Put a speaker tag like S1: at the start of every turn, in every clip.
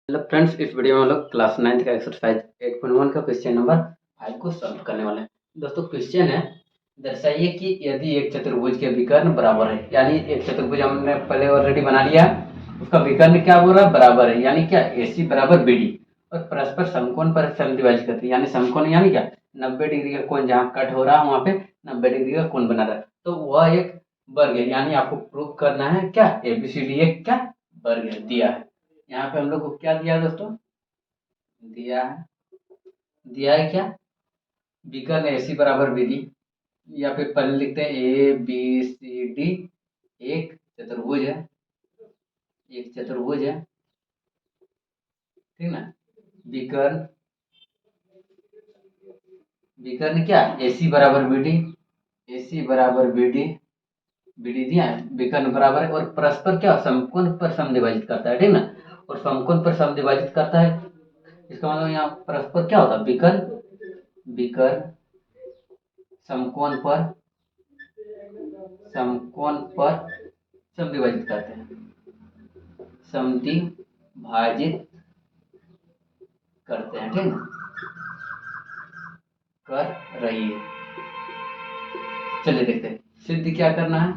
S1: Hello friends, इस video में हम लोग क्लास 9 का एक्सरसाइज 8.1 का क्वेश्चन नंबर 5 को सॉल्व करने वाले हैं। दोस्तों क्वेश्चन है, दर्शाइए कि यदि एक चतुर्भुज के विकर्ण बराबर है, यानी एक चतुर्भुज हमने पहले ऑलरेडी बना लिया है, उसका विकर्ण क्या बोल रहा है, बराबर है, यानी क्या AC बराबर BD और परस्पर समकोण पर समद्विभाजित करते हैं, यानी समकोण यानी क्या 90 डिग्री का कोण जहाँ कट हो रहा है वहाँ पे 90 डिग्री का कोण बना रहा है, तो वह एक वर्ग है, यानी आपको प्रूव करना है क्या ABCD एक क्या वर्ग है दिया है। यहाँ पे हम लोग को क्या दिया है दोस्तों, दिया है क्या विकर्ण AC बराबर BD, या फिर पहले लिखते हैं ABCD एक चतुर्भुज है, ठीक ना। विकर्ण विकर्ण क्या AC बराबर BD दिया है, विकर्ण बराबर है और परस्पर क्या समकोण पर समद्विभाजित करता है, ठीक ना। और समकोण पर समद्विभाजित करता है, इसका मतलब यहाँ परस्पर क्या होता है, विकर्ण समकोण पर समद्विभाजित करते हैं, समद्विभाजित करते हैं, ठीक है, कर रही है। चलिए देखते हैं सिद्ध क्या करना है,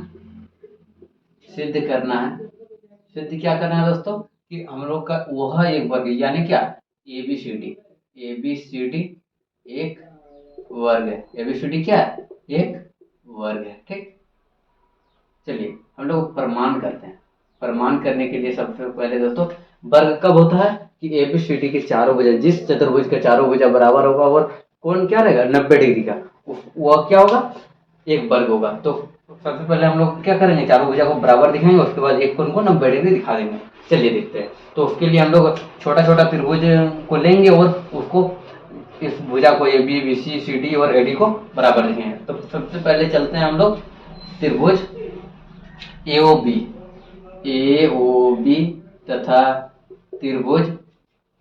S1: सिद्ध क्या करना है दोस्तों कि हम लोग का वह एक वर्ग है, यानी क्या एबीसीडी एक वर्ग है, एबीसीडी क्या है एक वर्ग है, ठीक। चलिए हम लोग प्रमाण करते हैं। प्रमाण करने के लिए सबसे पहले दोस्तों वर्ग कब होता है कि एबीसीडी के चारों भुजा, जिस चतुर्भुज के चारों भुजा बराबर होगा और कोण क्या रहेगा 90 डिग्री का, वह क्या होगा एक वर्ग होगा। तो सबसे पहले हम लोग क्या करेंगे, चारों भुजा को बराबर दिखाएंगे, उसके बाद एक कोण को 90 डिग्री दिखा देंगे। चलिए देखते हैं। तो उसके लिए हम लोग छोटा छोटा त्रिभुज को लेंगे और उसको इस भुजा को ABC CD और AD को बराबर लिखेंगे। तो सबसे पहले चलते हैं हम लोग त्रिभुज AOB तथा त्रिभुज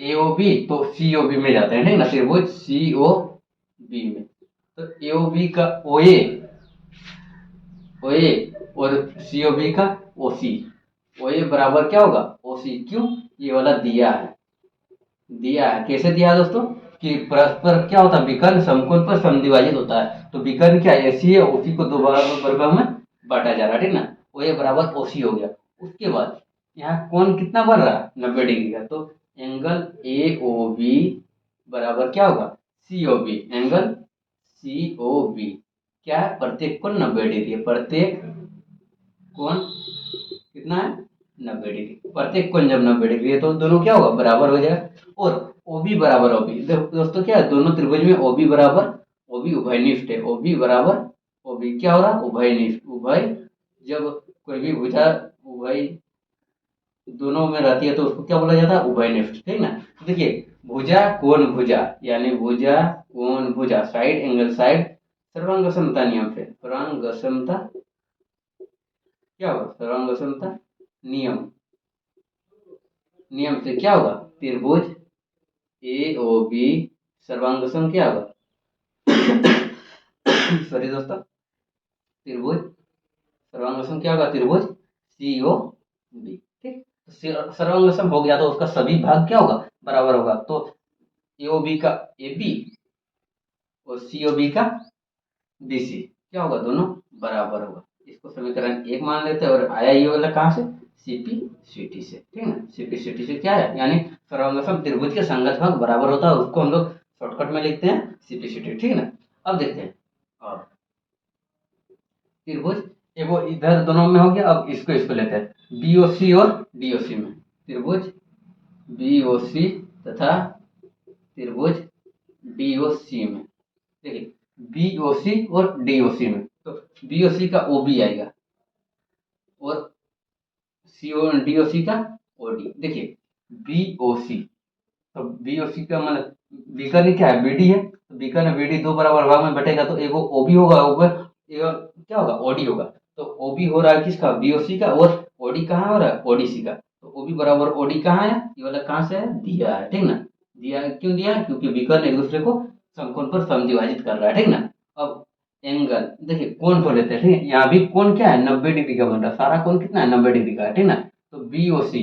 S1: AOB तो COB में जाते हैं, ठीक ना, त्रिभुज COB में। तो AOB का OA और COB का OC, OA बराबर क्या होगा OC, क्यों ये वाला दिया है कैसे दिया है दोस्तों कि परस्पर क्या होता है विकर्ण समकोण पर समद्विभाजित होता है। तो विकर्ण क्या AC है, OC को दो वर्गों में बांटा जा रहा है, ठीक ना। OA बराबर OC हो गया। उसके बाद यहाँ कोण कितना बढ़ रहा है 90 डिग्री का, तो एंगल AOB बराबर क्या होगा COB, एंगल COB क्या है, प्रत्येक कोण 90 डिग्री है, प्रत्येक कोण कितना है 90 डिग्री, प्रत्येक कोण जब 90 डिग्री है तो दोनों क्या होगा बराबर हो जाएगा। और OB बराबर OB, दोस्तों क्या है दोनों त्रिभुज में OB बराबर OB उभयनिष्ठ है, OB बराबर OB क्या हो रहा उभयनिष्ठ, उभय जब कोई भी भुजा उभय दोनों में रहती है तो उसको क्या बोला जाता है उभयनिष्ठ, ठीक ना। देखिए भुजा कोण भुजा, यानी भुजा कोण भुजा, साइड एंगल साइड, सर्वांग समता नियम से, सर्वांग समता क्या होगा, सर्वांग समता नियम से क्या होगा त्रिभुज AOB सर्वांग सम क्या होगा सॉरी दोस्तों, त्रिभुज सर्वांग सम क्या होगा त्रिभुज COB, ठीक। तो सर्वांग सम हो गया तो उसका सभी भाग क्या होगा बराबर होगा। तो AOB का AB और COB का BC क्या होगा दोनों बराबर होगा। इसको समीकरण 1 मान लेते हैं और आया ये वाला कहाँ से CPCT से, ठीक है। CPCT से क्या है, यानी सर्वांग त्रिभुज के संगत भाग बराबर होता है, उसको हम लोग शॉर्टकट में लिखते हैं CPCT, ठीक है ना। अब देखते हैं, अब त्रिभुज वो इधर दोनों में हो गया, अब इसको लेते हैं BOC और DOC में, त्रिभुज BOC तथा त्रिभुज DOC में। देखिए BOC और DOC में, तो BOC का OB आएगा और DOC का OD। देखिए BOC, तो BOC का मतलब विकर्ण क्या है BD है, तो विकर्ण BD दो बराबर भाग में बटेगा तो एगो OB होगा, एगो क्या होगा OD होगा। तो OB हो रहा है किसका BOC का, और OD कहाँ हो रहा है ODC का। तो OB बराबर OD कहाँ है, ये वाला कहाँ से है दिया है, ठीक ना। दिया क्यों दिया है, क्योंकि विकर्ण एक दूसरे को समकोण पर समद्विभाजित कर रहा है, ठीक ना। अब एंगल देखिए कोण को लेते हैं, ठीक है, यहाँ भी कोण क्या है 90 डिग्री का बन रहा है, सारा कोण कितना है 90 डिग्री का है, ठीक ना। तो BOC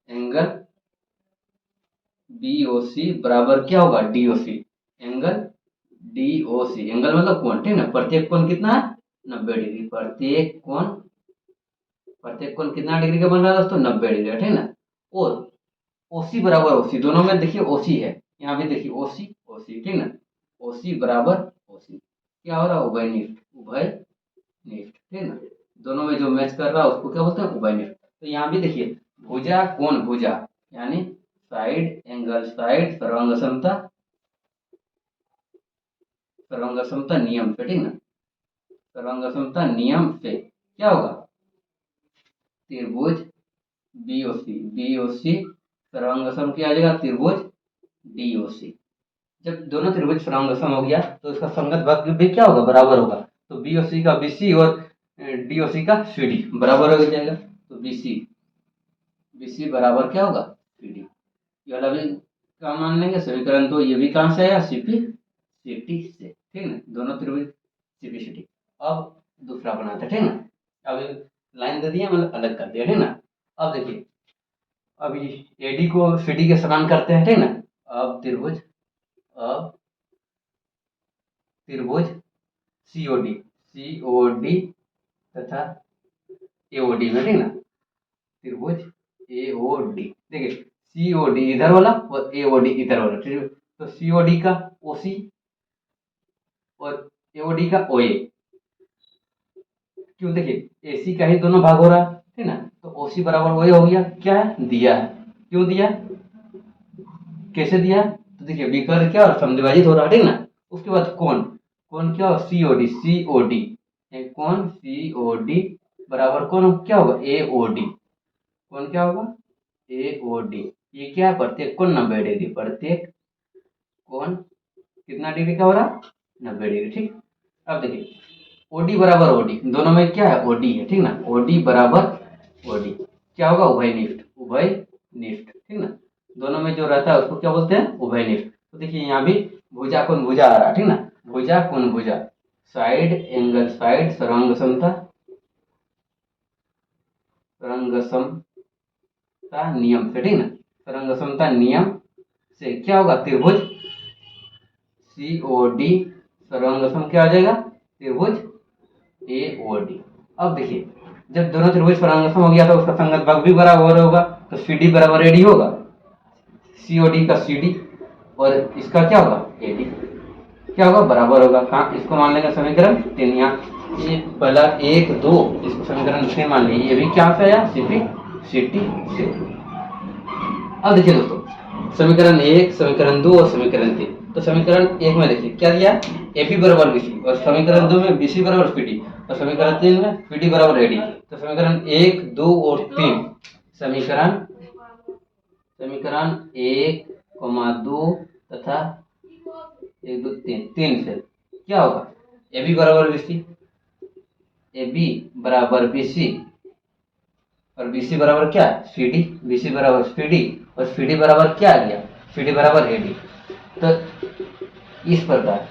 S1: एंगल बी ओ सी बराबर क्या होगा, डी ओ सी। एंगल डी ओ सी, एंगल मतलब कोण, ठीक ना। प्रत्येक कोण कितना है, 90 डिग्री। प्रत्येक कोण कितना डिग्री का बन रहा है दोस्तों, 90 डिग्री, ठीक ना। और ओसी बराबर ओसी, दोनों में देखिए ओसी है, यहाँ भी देखिए ओसी ओसी, ठीक ना। ओसी बराबर ओसी क्या हो रहा है, उभयनिष्ठ, उभयनिष्ठ, ठीक ना। दोनों में जो मैच कर रहा है उसको क्या बोलते हैं, उभयनिष्ठ। तो यहाँ भी देखिए भुजा कोण भुजा, यानी साइड एंगल साइड, सर्वांग समता, सर्वांग समता नियम से, ठीक ना। सर्वांग समता नियम से क्या होगा, त्रिभुज बीओसी, बीओसी सर्वांग सम क्या आ जाएगा, त्रिभुज डीओसी। जब दोनों त्रिभुज सर्वांग सम हो गया तो इसका संगत भाग भी क्या होगा, बराबर होगा। तो बीओसी का बीसी और डीओसी का सीडी बराबर हो जाएगा। तो बीसी बीसी बराबर क्या होगा, सीडी। ये वाला भी क्या मान लेंगे, समीकरण। तो ये भी कहां से आया, सीपी सीटी से, ठीक ना। दोनों त्रिभुज सीपी सीटी। अब दूसरा बनाते हैं, ठीक ना। अब लाइन दे दिया, मतलब अलग कर दिया, ठीक ना। अब देखिए, अभी एडी को सीडी के समान करते हैं, ठीक ना। अब त्रिभुज, अब त्रिभुज सीओडी, सीओडी तथा एओडी में, ठीक ना। त्रिभुज एओडी, देखिए सीओडी इधर वाला और एओडी इधर वाला, ठीक है। तो सीओडी का ओसी और एओडी का ओए, क्यों, देखिए एसी का ही दोनों भाग हो रहा है, ठीक ना। तो ओसी बराबर ओए हो गया, क्या है, दिया है। क्यों दिया, कैसे दिया, तो देखिए विकर्ण क्या और समद्विभाजित हो रहा है, ठीक ना। उसके बाद कौन, कौन क्या, सीओडी, सीओडी कौन सीओडी बराबर कौन क्या होगा, एओडी। कौन क्या होगा, एओडी। ये क्या है, प्रत्येक कोण 90 डिग्री, प्रत्येक कोण कितना डिग्री का हो रहा, 90 डिग्री, ठीक। अब देखिए ओडी बराबर ओडी, दोनों में क्या है, ओडी है, ठीक ना। ओडी बराबर ओडी क्या होगा, उभयनिष्ठ, उभयनिष्ठ, ठीक ना। दोनों में जो रहता है उसको क्या बोलते हैं, उभयनिष्ठ। तो देखिए यहाँ भी भुजा कोण भुजा आ रहा है, ठीक ना। भुजा कोण भुजा, साइड एंगल साइड, सर्वांग समता, सर्वांग समता नियम से, ठीक ना। सर्वांग समता नियम से क्या होगा, त्रिभुज सीओडी सर्वांग सम क्या आ जाएगा, त्रिभुज एओडी। अब देखिए जब दोनों त्रिभुज सर्वांग सम हो गया तो उसका संगत भाग भी बराबर होगा। तो सीडी बराबर एडी होगा, सीओडी का सीडी और इसका क्या होगा, एडी क्या होगा, बराबर होगा। कहाँ, इसको मान लेंगे समीकरण 3, यहाँ ये पहला 1 2, इसको समीकरण 3 मान लीजिए। ये भी क्या से आया, सीपी सीटी से। अब देखिए दोस्तों, समीकरण 1, समीकरण 2 और समीकरण 3। तो समीकरण 1 में देखिए क्या दिया, एपी बराबर बीसी, और समीकरण 2 में बीसी बराबर पीडी, और समीकरण 3 में पीडी बराबर एडी। तो समीकरण 1 2 और 3, समीकरण समीकरण 1 2 तथा 1 2 3, 3 से क्या होगा, ए बी बराबर बी सी, ए बी बराबर बी सी, और बी सी बराबर क्या, सी डी, बी सी बराबर सी डी, और सी डी बराबर क्या आ गया, सी डी बराबर ए डी। तो इस प्रकार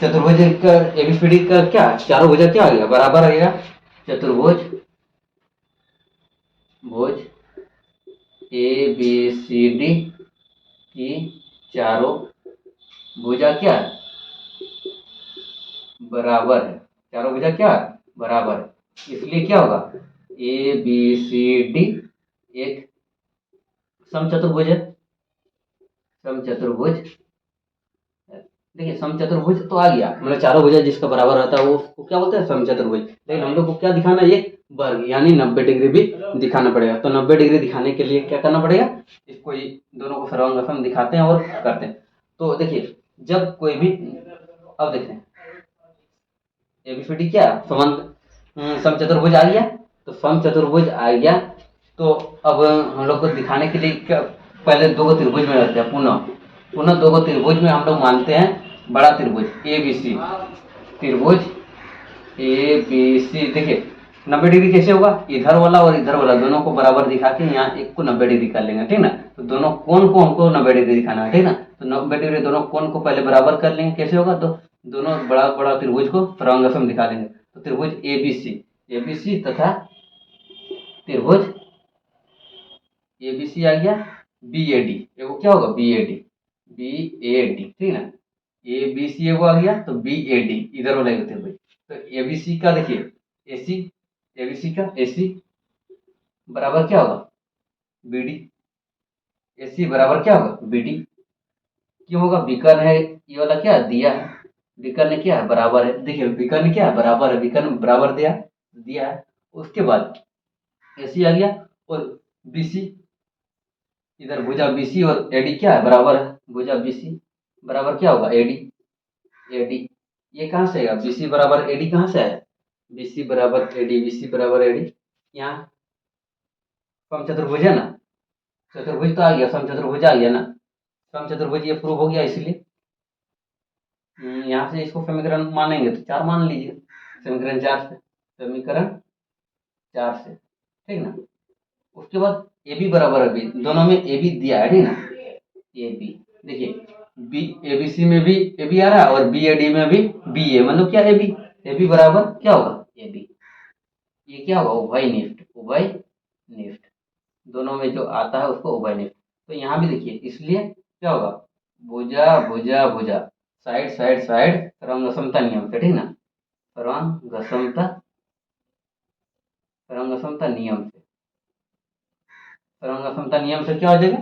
S1: चतुर्भुज का एबीसीडी का क्या, चारों भुजा क्या आ गया, बराबर आ गया। चतुर्भुज भुज ए बी सी डी की चारों भुजा क्या है, बराबर है। चारों भुजा क्या है, बराबर है। इसलिए क्या होगा, ए बी सी डी एक समचतुर्भुज है। समचतुर्भुज, देखिए समचतुर्भुज तो आ गया, मतलब चारों भुजा जिसका बराबर रहता है वो उसको क्या बोलते हैं, समचतुर्भुज। लेकिन हम लोग को क्या दिखाना है, ये वर्ग यानी 90 डिग्री भी दिखाना पड़ेगा। तो 90 डिग्री दिखाने के लिए क्या करना पड़ेगा, इसको ही दोनों को सर्वांग सम दिखाते हैं और करते हैं। तो देखिए जब कोई भी, अब देखते हैं एबीसीडी क्या संबंध, समचतुर्भुज आ गया। तो समचतुर्भुज आ गया, तो अब हम लोग को दिखाने के लिए क्या, पहले दो को त्रिभुज में रहते हैं, पुनः दो को त्रिभुज में हम लोग मानते हैं बड़ा त्रिभुज ए बी सी, त्रिभुज ए बी सी। देखिए 90 डिग्री कैसे होगा, इधर वाला और इधर वाला दोनों को बराबर दिखा के यहाँ एक को 90 डिग्री कर लेंगे, ठीक ना। तो दोनों कोण को हमको 90 डिग्री दिखाना है, ठीक ना। तो 90 डिग्री दोनों कोण को पहले बराबर कर लेंगे, कैसे होगा, तो दोनों बड़ा बड़ा त्रिभुज को सर्वांग सम दिखा देंगे। तो त्रिभुज ए बी सी तथा त्रिभुज ABC आ गया, BAD एगो क्या होगा, BAD, ठीक ना। ABC एगो आ गया तो BAD इधर वाला होते भाई। तो ABC का देखिए AC, ABC का AC बराबर क्या होगा, BD, AC बराबर क्या होगा, BD। क्यों होगा, विकर्ण है, ये वाला क्या दिया है, विकर्ण क्या है, बराबर है। देखिए विकर्ण क्या है, बराबर है, विकर्ण बराबर दिया दिया है। उसके बाद AC आ गया और BC, इधर भुजा BC और AD क्या है, बराबर है, भुजा BC बराबर क्या होगा, AD। ये कहाँ से आएगा, BC बराबर AD कहाँ से आया, BC बराबर AD, BC बराबर AD। यहाँ समचतुर्भुज है ना, चतुर्भुज तो आ गया, समचतुर्भुज आ गया ना, समचतुर्भुज ये प्रूव हो गया। इसलिए यहाँ से इसको समीकरण मानेंगे तो 4 मान लीजिए, समीकरण 4 से, समीकरण 4 से, ठीक ना। उसके बाद ए बी बराबर है, दोनों में ए बी दिया है, ठीक ना। ए बी देखिए, बी ABC में भी ए बी आ रहा है और BAD में भी बी ए, मतलब क्या ए बी बराबर क्या होगा, ए बी। ये क्या होगा, उभयनिष्ठ, दोनों में जो आता है उसको उभयनिष्ठ। तो यहाँ भी देखिए, इसलिए क्या होगा, भुजा भुजा भुजा, साइड साइड साइड, सर्वांग समता नियम से, ठीक ना, सर्वांग समता नियम से, सर्वांग समता नियम से क्या हो जाएगा,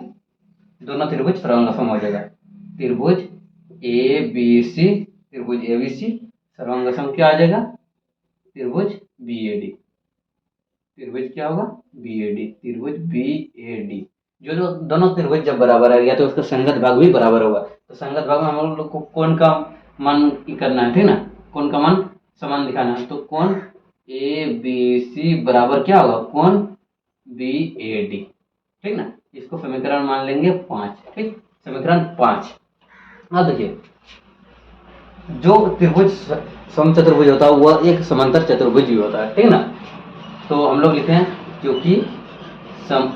S1: दोनों त्रिभुज सर्वांग हो जाएगा। त्रिभुज ABC, त्रिभुज ABC सर्वांग क्या आ जाएगा, त्रिभुज BAD, त्रिभुज क्या होगा, BAD, त्रिभुज BAD। जो दोनों त्रिभुज जब बराबर आ गया तो उसका संगत भाग भी बराबर होगा। तो संगत भाग में हम लोग को कोण का मान करना है, ठीक ना, कोण का मान समान दिखाना है। तो कोण ABC बराबर क्या होगा, कोण BAD, ठीक ना। इसको समीकरण मान लेंगे 5, ठीक, समीकरण 5। हाँ देखिए, जो त्रिभुज समचतुर्भुज होता है वह एक समांतर चतुर्भुज भी होता है, ठीक ना। तो हम लोग लिखते हैं, क्योंकि सम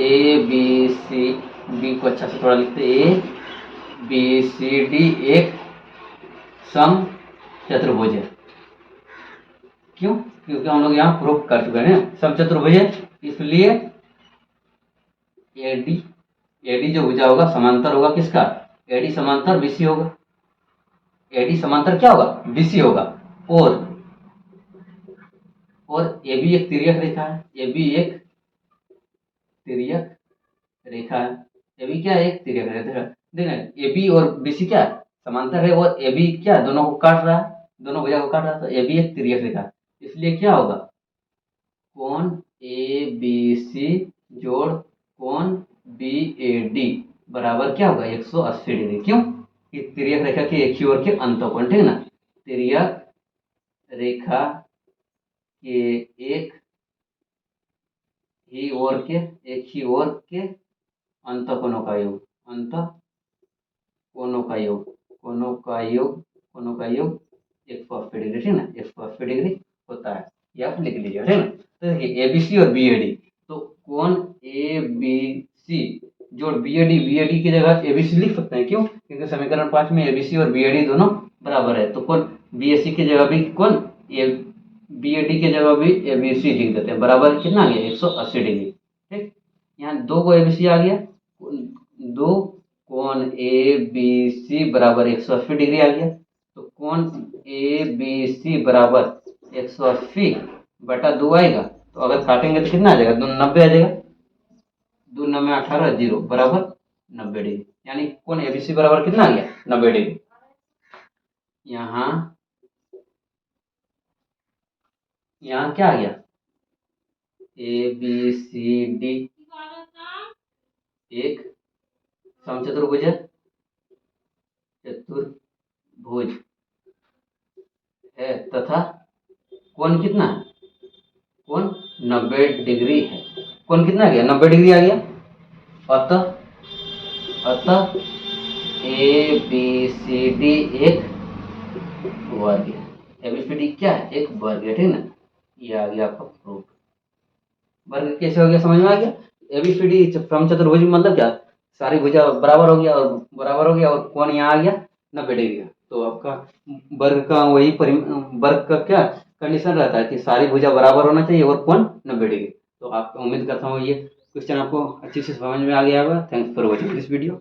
S1: ABCD को अच्छा से थोड़ा लिखते हैं, ABCD एक सम चतुर्भुज है। क्यों, क्योंकि हम लोग यहाँ प्रूफ कर चुके हैं सम चतुर्भुज है, इसलिए AD जो भुजा होगा समांतर होगा किसका, AD समांतर BC होगा, AD समांतर क्या होगा, BC होगा। और AB एक तिर्यक रेखा है, AB एक तिर्यक रेखा है, AB क्या है, एक तिर्यक रेखा। देखना AB और BC क्या है, समांतर है, और AB क्या है, दोनों को काट रहा है, दोनों भुजा को काट रहा है, तो AB एक तिर्यक रेखा है। इसलिए क्या होगा, कोण ABC जोड़ कोण BAD बराबर क्या होगा, 180 डिग्री। क्यों, कि तिर्यक रेखा के एक ही ओर के अंतःकोण, ठीक ना, तिर्यक रेखा के एक ही ओर के अंतःकोणों का योग, अंतःकोणों का योग, कोणों का योग 180 डिग्री, ठीक ना, 180 डिग्री होता है। ये आप लिख लीजिए, ठीक ना। तो देखिए ABC और BAD, तो कोण ABC जोड़ BAD की जगह ABC लिख सकते हैं। क्यों, क्योंकि समीकरण 5 में ABC और BAD दोनों बराबर है। तो कोण BAC की जगह भी कोण BAD की जगह भी ABC लिख देते हैं, बराबर कितना आ गया, 180 डिग्री, ठीक। यहाँ 2 को ABC आ गया, 2 कोण ABC बराबर 180 डिग्री आ गया। तो कोण ABC बराबर 180 बटा 2 आएगा, तो अगर काटेंगे तो कितना आ जाएगा, 2 90 आ जाएगा, 2 9 18 0 बराबर 90 डिग्री, यानी कोण ABC बराबर कितना आ गया, 90 डिग्री। यहाँ क्या आ गया, ABCD एक समचतुर्भुज है तथा कोण कितना है, कोण 90 डिग्री है। कोण कितना आ गया, 90 डिग्री आ गया। अतः ABCD एक वर्ग है, ABCD क्या है, एक वर्ग है, ठीक ना। ये आ गया आपका प्रूफ। वर्ग कैसे हो गया, समझ में आ गया। ABCD समचतुर्भुज मतलब क्या, सारी भुजा बराबर हो गया, और कोण यहाँ आ गया 90 डिग्री का। तो आपका वर्ग का वही वर्ग का क्या कंडीशन रहता है कि सारी भुजा बराबर होना चाहिए और कोण 90 डिग्री। तो आप उम्मीद करता हूँ ये क्वेश्चन आपको अच्छे से समझ में आ गया होगा। Thanks for watching this video.